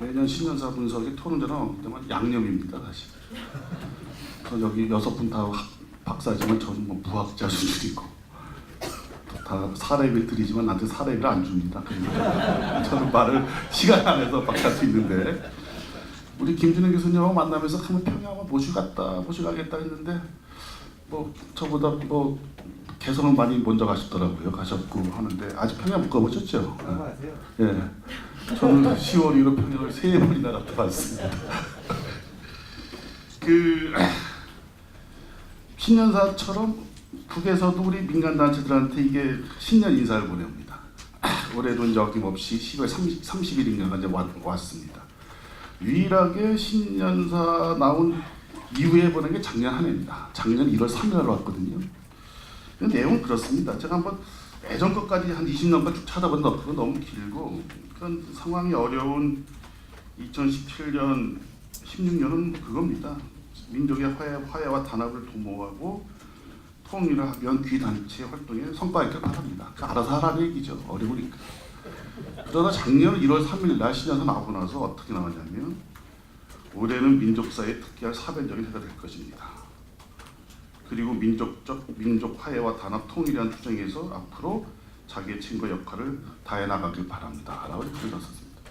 매년 신년사 분석에 토론자랑 나올 때만 양념입니다 사실. 저 여기 6분 다 박사지만 저는 뭐 무학자 수준이고 다 사례를 드리지만 나한테 사례를 안 줍니다. 저는 말을 시간 안에서 막 할 수 있는데 우리 김준현 교수님하고 만나면서 한번 평양을 모시가겠다 했는데 뭐 저보다 뭐 개성을 많이 먼저 가셨더라고요. 가셨고 하는데 아직 평양 못 가보셨죠? 예. 저는 10월 이후로 평양을 3번이나 갔다 왔습니다. 그 신년사처럼 북에서도 우리 민간단체들한테 이게 신년 인사를 보냅니다. 올해도 이제 어김없이 10월 30일인가가 이제 왔습니다. 유일하게 신년사 나온 이후에 보낸 게 작년 한 해입니다. 작년 1월 3일날 왔거든요. 내용은 그렇습니다. 제가 한번 예전 것까지 한 20년간 쭉 찾아본다. 그건 너무 길고 그런 상황이 어려운 2017년, 16년은 그겁니다. 민족의 화해와 단합을 도모하고 통일을 위한 귀단체 활동에 성과 있길 바랍니다. 알아서 하라는 얘기죠. 어려우니까. 그러다 작년 1월 3일 날 신년사 나오고 나서 어떻게 나왔냐면 올해는 민족사에 특기할 사변적인 해가 될 것입니다. 그리고 민족 화해와 단합 통일이란 투쟁에서 앞으로 자기의 책임과 역할을 다해 나가길 바랍니다. 라고 글을 썼습니다.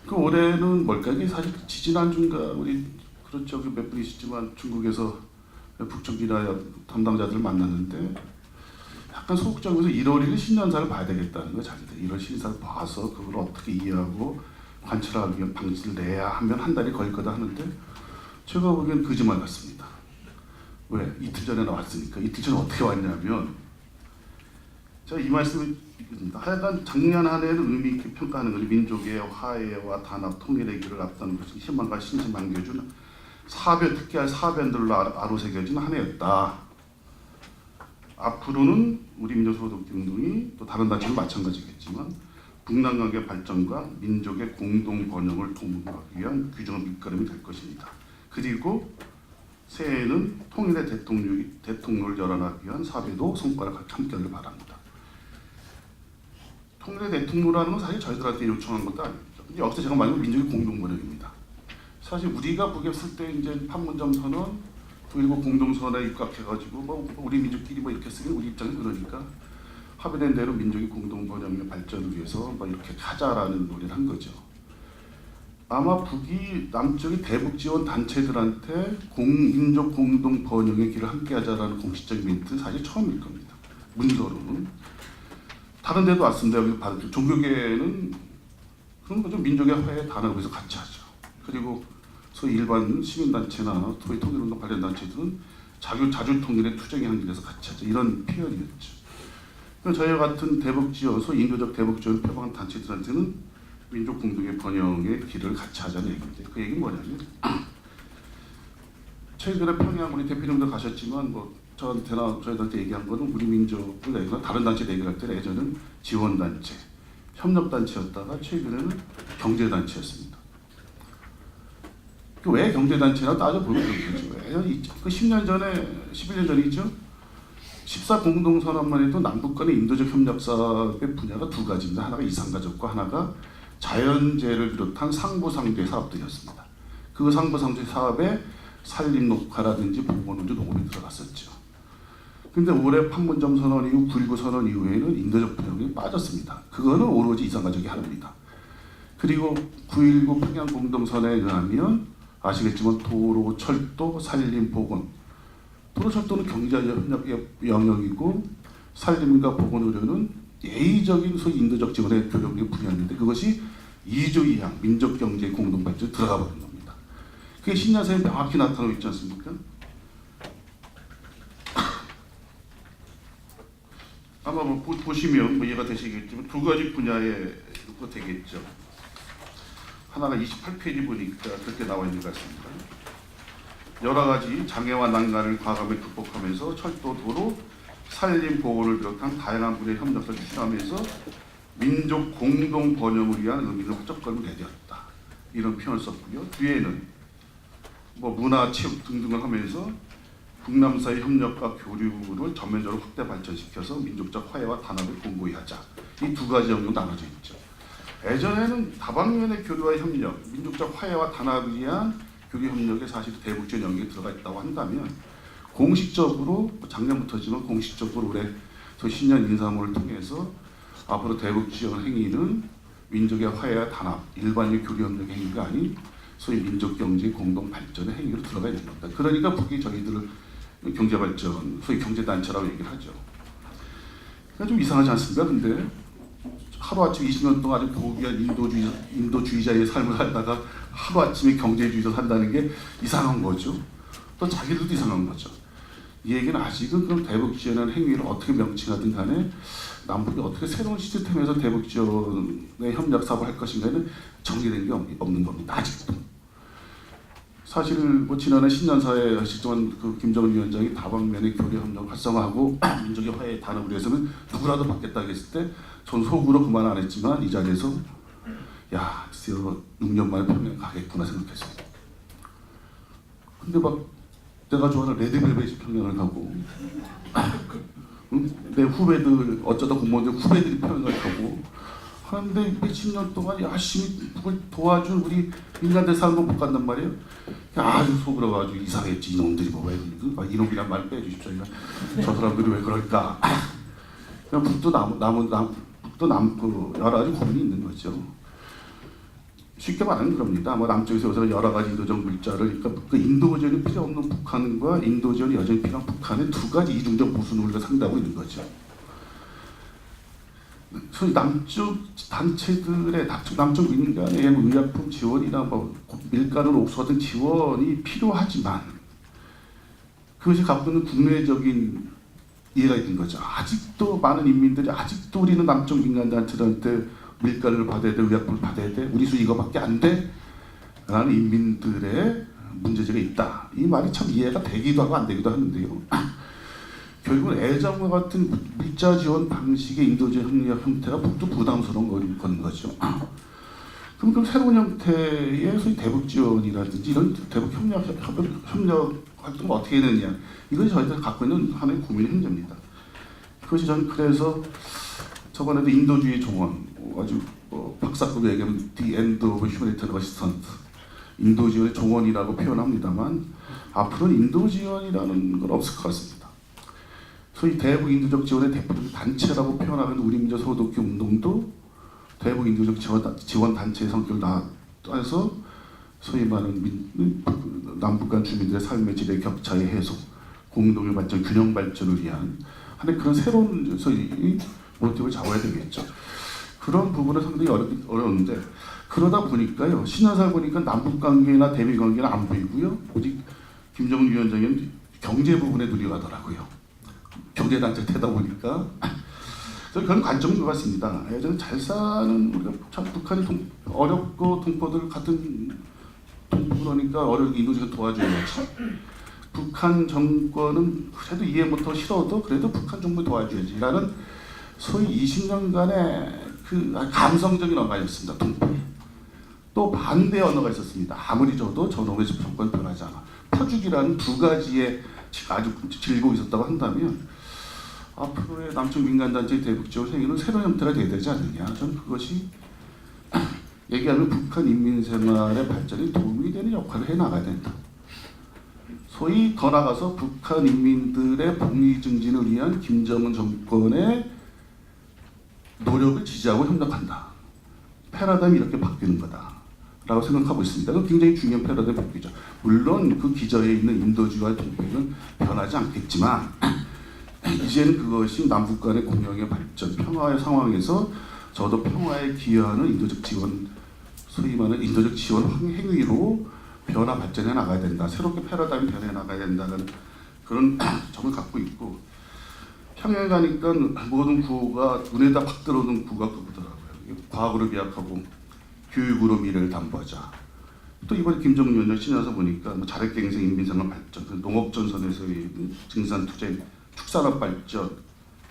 그 올해는 뭘까요? 이게 사실 지지난주인가 우리 그렇죠. 몇 분이시지만 중국에서 북쪽이나 담당자들을 만났는데 약간 소극적으로 1월 1일 신년사를 봐야 되겠다는 거 자기들 1월 신년사를 봐서 그걸 어떻게 이해하고 관찰하기 위한 방식을 내야 하면 한 달이 걸릴 거다 하는데 제가 보기엔 거짓말 같습니다. 왜? 이틀 전에 나왔으니까. 이틀 전에 어떻게 왔냐면 제가 이 말씀을 드립니다. 하여간 작년 한 해는 의미 있게 평가하는 것이 민족의 화해와 단합, 통일의 길을 앞다는 것이 희망과 신심 안겨준 특히할 사변들로 아로새겨진 한 해였다. 앞으로는 우리 민족소득운동이 또 다른 단체는 마찬가지겠지만 북남관계 발전과 민족의 공동 번영을 도모하기 위한 규정의 밑거름이 될 것입니다. 그리고 새해에는 통일의 대통로를 열어나가기 위한 사배도 성과를 함께하길 바랍니다. 통일의 대통로라는 건 사실 저희들한테 요청한 것도 아닙니다. 여기서 제가 말하는 민족의 공동 번영입니다. 사실 우리가 북에 쓸 때 이제 판문점 선언, 9.19 공동선언에 입각해가지고 뭐 우리 민족끼리 뭐 이렇게 쓰긴 우리 입장이 그러니까 합의된 대로 민족의 공동 번영의 발전을 위해서 뭐 이렇게 하자라는 논의를 한 거죠. 아마 북이 남쪽의 대북 지원 단체들한테 민족 공동 번영의 길을 함께하자라는 공식적인 멘트는 사실 처음일 겁니다. 문서로는 다른 데도 왔습니다. 여기 종교계는 그런 거죠. 민족의 화해 단합을 위해서 같이 하죠. 그리고 소위 일반 시민단체나 소위 통일운동 관련 단체들은 자주통일의 투쟁의 한길에서 같이 하죠. 이런 표현이었죠. 저희와 같은 대북 지원, 소위 인도적 대북 지원을 표방한 단체들한테는 민족 공동의 번영의 길을 같이 하자는 얘기인데 그 얘기는 뭐냐면 최근에 평양 우리 대표님도 가셨지만 뭐 저한테나 저희한테 얘기한 거는 우리 민족을 내거나 다른 단체 얘기할 때 예전에는 지원단체, 협력단체였다가 최근에는 경제단체였습니다. 왜 경제단체나 따져보면 그런 거죠. 그 10년 전에, 11년 전이죠. 14공동선언만 해도 남북 간의 인도적 협력 사업의 분야가 두 가지입니다. 하나가 이산가족과 하나가 자연재해를 비롯한 상부상조의 사업들이었습니다. 그 상부상조의 사업에 산림 녹화라든지 보건운주 농업이 들어갔었죠. 근데 올해 판문점 선언 이후 9.19 선언 이후에는 인도적 분야가 빠졌습니다. 그거는 오로지 이산가족이 하나입니다. 그리고 9.19 평양 공동선언에 의하면 아시겠지만 도로, 철도, 산림, 보건 도로, 철도는 경제협력 영역이고 산림과 보건 의료는 예의적인 소위 인도적 지원의 교역의 분야인데 그것이 2조 이항 민족경제 공동발전에 들어가 버린 겁니다. 그게 신년사에 명확히 나타나고 있지 않습니까? 아마 뭐 보시면 뭐 이해가 되시겠지만 두 가지 분야에 되겠죠. 하나가 28페이지 보니까 그렇게 나와 있는 것 같습니다. 여러 가지 장애와 난간을 과감히 극복하면서 철도, 도로, 산림 보호를 비롯한 다양한 분야의 협력을 추진하면서 민족 공동 번영을 위한 의미는 확정권을 내렸다. 이런 표현을 썼고요. 뒤에는 뭐 문화, 체육 등등을 하면서 북남 사이 협력과 교류를 전면적으로 확대 발전시켜서 민족적 화해와 단합을 공고히 하자. 이 두 가지 영역으로 나눠져 있죠. 예전에는 다방면의 교류와 협력, 민족적 화해와 단합을 위한 교류 협력에 사실 대북지원 영역이 들어가 있다고 한다면 공식적으로 작년부터지만 공식적으로 올해 신년 인사문을 통해서 앞으로 대북지원 행위는 민족의 화해와 단합, 일반적 교류 협력 행위가 아닌 소위 민족 경제 공동 발전의 행위로 들어가야 되는 겁니다. 그러니까 북이 저희들을 경제 발전, 소위 경제 단체라고 얘기를 하죠. 그러니까 좀 이상하지 않습니까? 근데 하루아침 20년 동안 아주 고귀한 인도주의자의 삶을 살다가 하루아침에 경제주의로 산다는 게 이상한 거죠. 또 자기들도 이상한 거죠. 이 얘기는 아직은 그럼 대북지원의 행위를 어떻게 명칭하든 간에 남북이 어떻게 새로운 시스템에서 대북지원의 협력 사업을 할 것인가는 정리된 게 없는 겁니다. 아직도. 사실 뭐 지난해 신년사에 시정한 그 김정은 위원장이 다방면의 교류 협력 활성화하고 민족의 화해에 단합을 위해서는 누구라도 받겠다고 했을 때 전 속으로 그만 안 했지만 이 자리에서 야, 글쎄요 6년 만에 평양 가겠구나 생각했어요. 근데 막 내가 좋아하는 레드벨벳이 평양을 가고 내 후배들 어쩌다 공무원들 후배들이 평양을 가고 하는데 몇십 년 동안 열심히 북을 도와준 우리 민간대 사람도 못 간단 말이에요. 아주 속으로가지고 이상했지 이놈들이 뭐가 이놈이란 말 빼주십시오. 저 사람들이 왜 그럴까? 그냥 북도 여러 가지 고민이 있는 거죠. 쉽게 말하면 그럽니다. 뭐 남쪽에서 여러 가지 인도적 물자를 그러니까 그 인도전이 필요 없는 북한과 인도전이 여전히 필요한 북한의 두 가지 이중적 모순을 우리가 상대하고 있는 거죠. 소위 남쪽 단체들의 남쪽 민간의 의약품 지원이나 뭐 밀가루 옥수수 같은 지원이 필요하지만 그것이 갖고 있는 국내적인 이해가 있는 거죠. 아직도 많은 인민들이 아직도 우리는 남쪽 민간 단체들한테 밀가루를 받아야 돼, 의약품을 받아야 돼, 우리 수 이거밖에 안 돼? 라는 인민들의 문제제가 있다. 이 말이 참 이해가 되기도 하고 안 되기도 하는데요. 결국은 예전과 같은 물자 지원 방식의 인도적 협력 형태가 북도 부담스러운 건 거죠. 그럼 새로운 형태의 소위 대북 지원이라든지 이런 대북 협력 활동을 어떻게 해야 되느냐, 이것이 저희들 갖고 있는 하나의 고민 행제입니다. 그것이 저는 그래서 저번에도 인도주의 종언, 아주 박사급으로 얘기하면 The End of Humanitarian Assistance, 인도 지원의 종언이라고 표현합니다만 앞으로는 인도 지원이라는 건 없을 것 같습니다. 소위 대북 인도적 지원의 대표적인 단체라고 표현하는 우리 민족 소독기 운동도 대북 인도적 지원 단체의 성격을 나타내서 소위 말하는 남북 간 주민들의 삶의 질의 격차의 해소, 공동의 발전, 균형 발전을 위한 하나의 그런 새로운 소위 모티브를 잡아야 되겠죠. 그런 부분은 상당히 어려운데 그러다 보니까요. 신년사를 보니까 남북 관계나 대미 관계는 안 보이고요. 오직 김정은 위원장은 경제 부분에 눈이 가더라고요. 경제 단체 되다 보니까 그런 관점인 것 같습니다. 예전에 잘 사는 우리가 참 북한이 어렵고 동포들 같은 동포니까 어렵게 인도적으로 도와줘야지. 북한 정권은 그래도 이해 못하고 싫어도 그래도 북한 정부 도와줘야지라는 소위 20년간의 그 감성적인 언어였습니다. 또 반대 언어가 있었습니다. 아무리 저도 저놈의 정권 변하지 않아. 퍼주기라는 두 가지의 아주 질고 있었다고 한다면 앞으로의 남쪽 민간단체 대북지원 행위는 새로운 형태가 돼야 되지 않느냐. 저는 그것이 얘기하면 북한 인민생활의 발전에 도움이 되는 역할을 해나가야 된다. 소위 더 나가서 북한 인민들의 복리 증진을 위한 김정은 정권의 노력을 지지하고 협력한다. 패러다임이 이렇게 바뀌는 거다 라고 생각하고 있습니다. 그건 굉장히 중요한 패러다임 바뀌죠. 물론 그 기저에 있는 인도주의와 동맹은 변하지 않겠지만 이제는 그것이 남북 간의 공영의 발전, 평화의 상황에서 저도 평화에 기여하는 인도적 지원, 소위 말하는 인도적 지원 행위로 변화 발전해 나가야 된다. 새롭게 패러다임 변해 나가야 된다는 그런 점을 갖고 있고, 평양에 가니까 모든 구호가 눈에다 팍 들어오는 구호가 그거더라고요. 과학으로 비약하고 교육으로 미래를 담보하자. 또 이번에 김정은 위원장 신년사 보니까 뭐 자력갱생 인민생활 발전, 농업전선에서의 증산투쟁, 축산업 발전,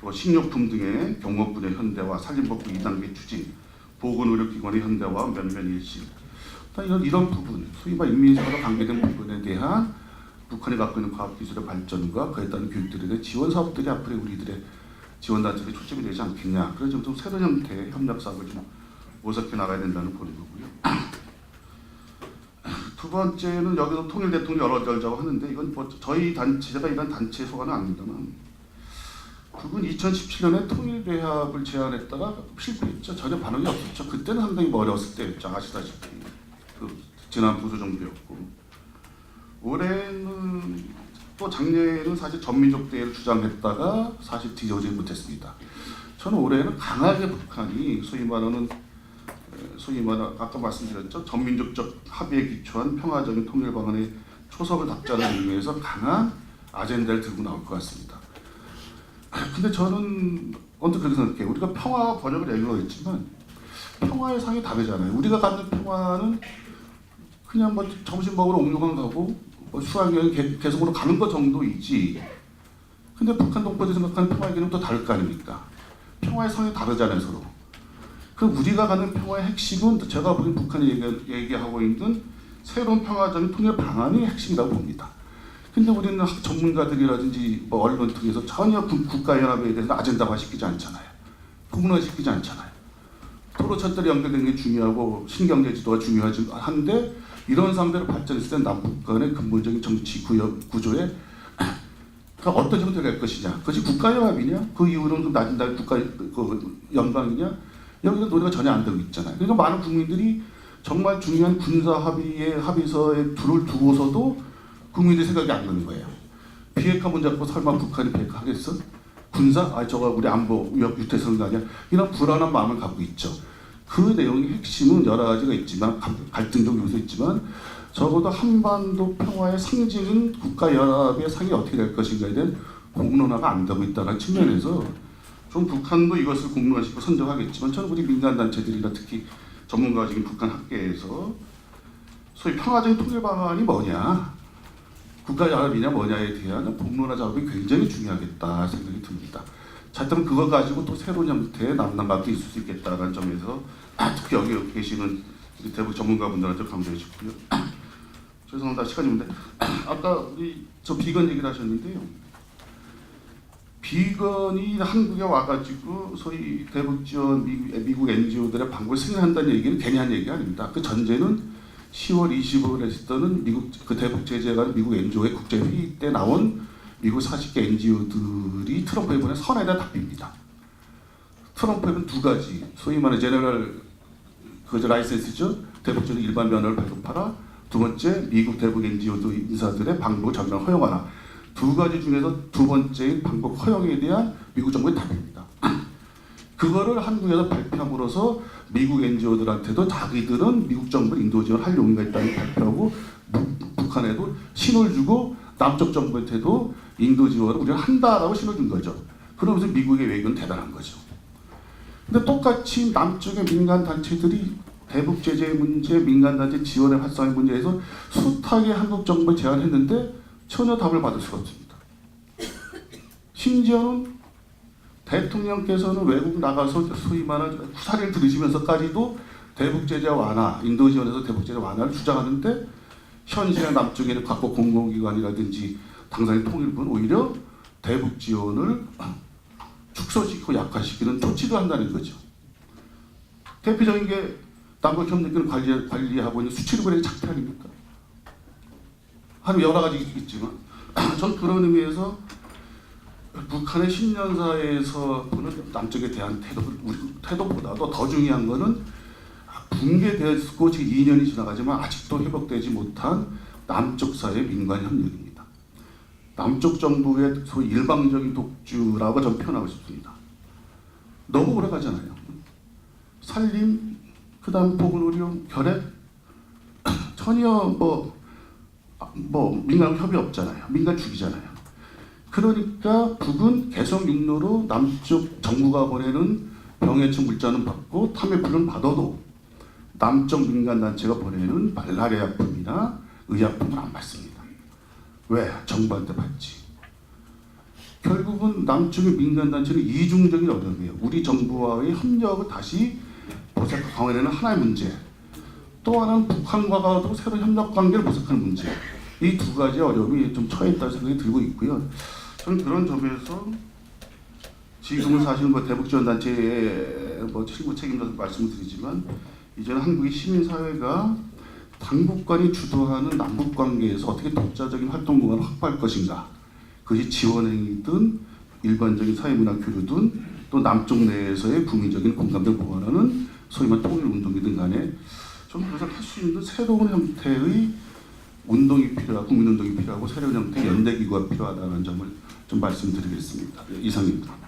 또 식료품 등의 경업 분야 현대화, 산림복구 2단계 추진, 보건의료기관의 현대화, 면면 일실. 이런 부분, 소위 말 인민생활과 관계된 부분에 대한 북한이 갖고 있는 과학기술의 발전과 그에 따른 교육들에 대한 지원 사업들이 앞으로 우리들의 지원단체에 초점이 되지 않겠냐. 그래서 좀 새로운 형태의 협력 사업을 좀 모색해 나가야 된다는 보는 거고요. 두 번째는 여기서 통일 대통령 열자고 하는데 이건 뭐 저희 단체, 제가 이런 단체에 속하는 아닙니다만 그분 2017년에 통일대합을 제안했다가 실패했죠. 전혀 반응이 없었죠. 그때는 상당히 어려웠을 때였죠. 아시다시피 그 지난 보수 정부였고 올해는 또 작년에는 사실 전민족 대회를 주장했다가 사실 뒤져오지 못했습니다. 저는 올해는 강하게 북한이 소위 말하는 아까 말씀드렸죠. 전민족적 합의에 기초한 평화적인 통일 방안의 초석을 닦자는 의미에서 강한 아젠다를 들고 나올 것 같습니다. 근데 저는 언뜻 그렇게 생각해요. 우리가 평화 번역을 얘기하겠지만 평화의 상이 다르잖아요. 우리가 갖는 평화는 그냥 뭐 점심 먹으러 옥류관 가고 뭐 수학여행 계속으로 가는 것 정도이지. 근데 북한 동포들이 생각하는 평화의 개념은 또 다를 거 아닙니까? 평화의 상이 다르잖아요, 서로. 그 우리가 갖는 평화의 핵심은 제가 보기엔 북한이 얘기하고 있는 새로운 평화적인 통일 방안이 핵심이라고 봅니다. 근데 우리는 전문가들이라든지 뭐 언론 통해서 전혀 국가연합에 대해서 아젠다화시키지 않잖아요. 공론화시키지 않잖아요. 도로 첫 달이 연결되는 게 중요하고 신경제 지도가 중요하지 한데 이런 상태로 발전했을 때 남북 간의 근본적인 정치 구조에 어떤 형태가 될 것이냐. 그것이 국가연합이냐? 그 이후로는 그 낮은 달 국가 그 연방이냐? 여기서 논의가 전혀 안 되고 있잖아요. 그러니까 많은 국민들이 정말 중요한 군사 합의서에 둘을 두고서도 국민들이 생각이 안 나는 거예요. 비핵화 문제 갖고 설마 북한이 비핵화하겠어? 군사? 저거 우리 안보 위협 유태성 아니야? 이런 불안한 마음을 갖고 있죠. 그 내용의 핵심은 여러 가지가 있지만 갈등적 요소 있지만 적어도 한반도 평화의 상징인 국가연합의 상이 어떻게 될 것인가에 대한 공론화가 안 되고 있다는 측면에서 좀 북한도 이것을 공론화시키고 선정하겠지만 저는 우리 민간단체들이나 특히 전문가가 지금 북한 학계에서 소위 평화적인 통일 방안이 뭐냐 국가연합이냐 뭐냐에 대한 공론화 작업이 굉장히 중요하겠다 생각이 듭니다. 자, 그럼 그거 가지고 또 새로운 형태의 남남각도 있을 수 있겠다는 점에서 특히 여기 계시는 대북 전문가분들한테 강조해 주고요. 죄송합니다. 시간이 없는데 아까 우리 저 비건 얘기를 하셨는데요. 비건이 한국에 와가지고 소위 대북 지원 미국 NGO들의 방법을 승인한다는 얘기는 괜히 한 얘기가 아닙니다. 그 전제는 10월 25일에 했었던 미국 그 대북 제재가 미국 NGO의 국제 회의 때 나온 미국 40개 NGO들이 트럼프에 보낸 선에 대한 답입니다. 트럼프에는 두 가지, 소위 말하는 제너럴 라이센스죠. 대북 지원 일반 면허를 발급하라. 두 번째, 미국 대북 NGO 인사들의 방북을 전면 허용하라. 두 가지 중에서 두 번째인 방북 허용에 대한 미국 정부의 답입니다. 그거를 한국에서 발표함으로써 미국 NGO들한테도 자기들은 미국 정부를 인도 지원할 용의가 있다는 발표하고 북한에도 신호를 주고 남쪽 정부한테도 인도 지원을 우리가 한다라고 신호를 준 거죠. 그러면서 미국의 외교는 대단한 거죠. 근데 똑같이 남쪽의 민간 단체들이 대북 제재 문제, 민간 단체 지원의 활성화 문제에서 숱하게 한국 정부에 제안했는데 전혀 답을 받을 수가 없습니다. 심지어는 대통령께서는 외국 나가서 소위 말하는 사례를 들으시면서까지도 대북 제재 완화, 인도 지원에서 대북 제재 완화를 주장하는데 현실의 남쪽에는 각국 공공기관이라든지 당사의 통일부는 오히려 대북 지원을 축소시키고 약화시키는 조치도 한다는 거죠. 대표적인 게 남북 협력을 관리하고 있는 수출입의 작태 아닙니까? 한 여러 가지 있지만 전 그런 의미에서 북한의 신년사에서 보는 남쪽에 대한 태도보다도 더 중요한 것은 붕괴되었고 지금 2년이 지나가지만 아직도 회복되지 못한 남쪽 사회의 민관 협력입니다. 남쪽 정부의 소위 일방적인 독주라고 저는 표현하고 싶습니다. 너무 오래 가잖아요. 산림, 그 다음 보건의료, 결핵 전혀 뭐 민간 협의 없잖아요. 민간 죽이잖아요. 그러니까 북은 계속 육로로 남쪽 정부가 보내는 병해충 물자는 받고 탐해품은 받아도 남쪽 민간 단체가 보내는 말라리아 약품이나 의약품은 안 받습니다. 왜? 정부한테 받지. 결국은 남쪽의 민간 단체는 이중적인 어려움이에요. 우리 정부와의 협력을 다시 모색하고 강화하는 하나의 문제. 또 하나는 북한과도 새로운 협력 관계를 모색하는 문제. 이 두 가지 어려움이 좀 처해 있다는 생각이 들고 있고요. 저는 그런 점에서 지금은 사실 뭐 대북 지원 단체의 뭐 실무 책임자도 말씀을 드리지만 이제는 한국의 시민사회가 당국 간이 주도하는 남북 관계에서 어떻게 독자적인 활동 공간을 확보할 것인가, 그것이 지원행위든 일반적인 사회문화 교류든 또 남쪽 내에서의 국민적인 공감대를 보완하는 소위 말하는 통일운동이든 간에 좀 그것을 할 수 있는 새로운 형태의 운동이 필요하고 국민운동이 필요하고 새로운 형태의 연대기구가 필요하다는 점을 좀 말씀드리겠습니다. 이상입니다.